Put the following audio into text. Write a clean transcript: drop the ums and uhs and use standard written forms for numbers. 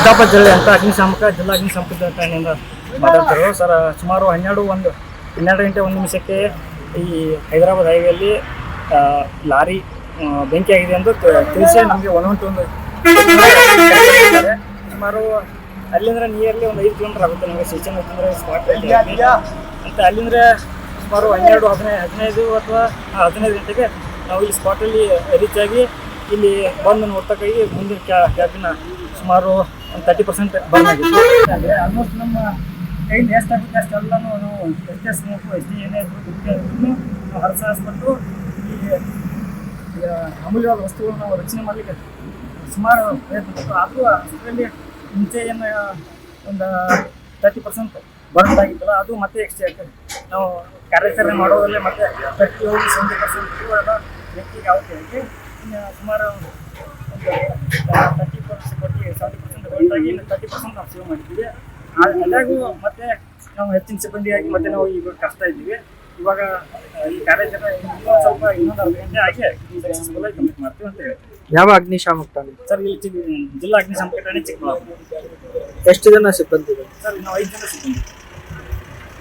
ಸಿದ್ದಾಪುರ ಜಿಲ್ಲೆ ಅಂತ ಅಗ್ನಿಶಾಮಕ ಜಿಲ್ಲಾ ಅಗ್ನಿಶಾಮಕ ಠಾಣೆಯಿಂದ ಮಾತಾಡ್ತಾರೆ ಸರ್. ಸುಮಾರು 12 ಗಂಟೆ 1 ನಿಮಿಷಕ್ಕೆ ಈ ಹೈದರಾಬಾದ್ ಹೈವೇಲಿ ಲಾರಿ ಬೆಂಕಿ ಆಗಿದೆ ಎಂದು ತಿಳಿಸಿ ನಮಗೆ 112 ಸುಮಾರು ಅಲ್ಲಿಂದ್ರೆ ನಿಯರ್ಲಿ ಒಂದು 5 ಕಿಲೋಮೀಟರ್ ಆಗುತ್ತೆ ನಮಗೆ ಸ್ಟೇಷನ್ ಅಂತಂದರೆ ಸ್ಪಾಟ್ ಅಂತ. ಅಲ್ಲಿಂದ್ರೆ ಸುಮಾರು 15 ಅಥವಾ 15 ಗಂಟೆಗೆ ನಾವು ಇಲ್ಲಿ ಸ್ಪಾಟಲ್ಲಿ ರೀಚ್ ಆಗಿ ಇಲ್ಲಿ ಬಂದು ನೋಡ್ತಕ್ಕಾಗಿ ಮುಂದಿನ ಕ್ಯಾಬಿನ ಸುಮಾರು ಒಂದು 30% ಬರ್ನ್ ಆಗಿತ್ತು. ಅಂದರೆ ಆಲ್ಮೋಸ್ಟ್ ನಮ್ಮ ಕೈಯಿಂದ ಎಷ್ಟಾಗುತ್ತೆ ಅಷ್ಟೆಲ್ಲನೂ ನಾವು ಎಷ್ಟೇ ಸ್ಮೋಕು ಎಷ್ಟೇ ಏನೇ ಇದ್ರೂ ನಾವು ಹರಸಾಯಿಸ್ಬಿಟ್ಟು ಈ ಅಮೂಲ್ಯವಾದ ವಸ್ತುಗಳು ನಾವು ರಕ್ಷಣೆ ಮಾಡಲಿಕ್ಕೆ ಸುಮಾರು ಪ್ರಯತ್ನ ಪಟ್ಟು ಆದರೂ ಅದರಲ್ಲಿ ಮುಂಚೆ ಏನು ಒಂದು 30% ಬರ್ನ್ ಆಗಿತ್ತಲ್ಲ ಅದು ಮತ್ತೆ ಎಕ್ಸ್ಟ್ರಾ ಆಗ್ತದೆ. ನಾವು ಕಾರ್ಯಾಚರಣೆ ಮಾಡೋದ್ರಲ್ಲೇ ಮತ್ತೆ 30-70% ವ್ಯಕ್ತಿಗೆ ಆಗುತ್ತೆ. ಸುಮಾರು ಒಂದು 30% ಹೊರಟಾಗಿ ಇನ್ನು 30% ನಾವು ಸೇವ್ ಮಾಡಿದ್ದೀವಿ. ಅದಾಗೂ ಮತ್ತೆ ನಾವು ಹೆಚ್ಚಿನ ಸಿಬ್ಬಂದಿಯಾಗಿ ಮತ್ತೆ ನಾವು ಈಗ ಕಷ್ಟ ಇದ್ದೀವಿ. ಇವಾಗ ಈ ಕಾರ್ಯಾಚರಣೆ ಇನ್ನೊಂದು 1/2 ಗಂಟೆ ಆಗಿ ಸಕ್ಸಸ್ಫುಲ್ ಆಗಿ ಕಂಪ್ಲೀಟ್ ಮಾಡ್ತೀವಿ ಅಂತ ಹೇಳ್ತೀವಿ. ಯಾವ ಅಗ್ನಿಶಾಮಕ ಠಾಣೆ ಸರ್? ಇಲ್ಲಿ ಜಿಲ್ಲಾ ಅಗ್ನಿಶಾಮಕ ಠಾಣೆ ಚಿಕ್ಕಬಳ್ಳಾಪುರ. ಎಷ್ಟು ಜನ ಸಿಬ್ಬಂದಿ? ಸರ್ ನಾವು 5 ಜನ ಸಿಬ್ಬಂದಿ.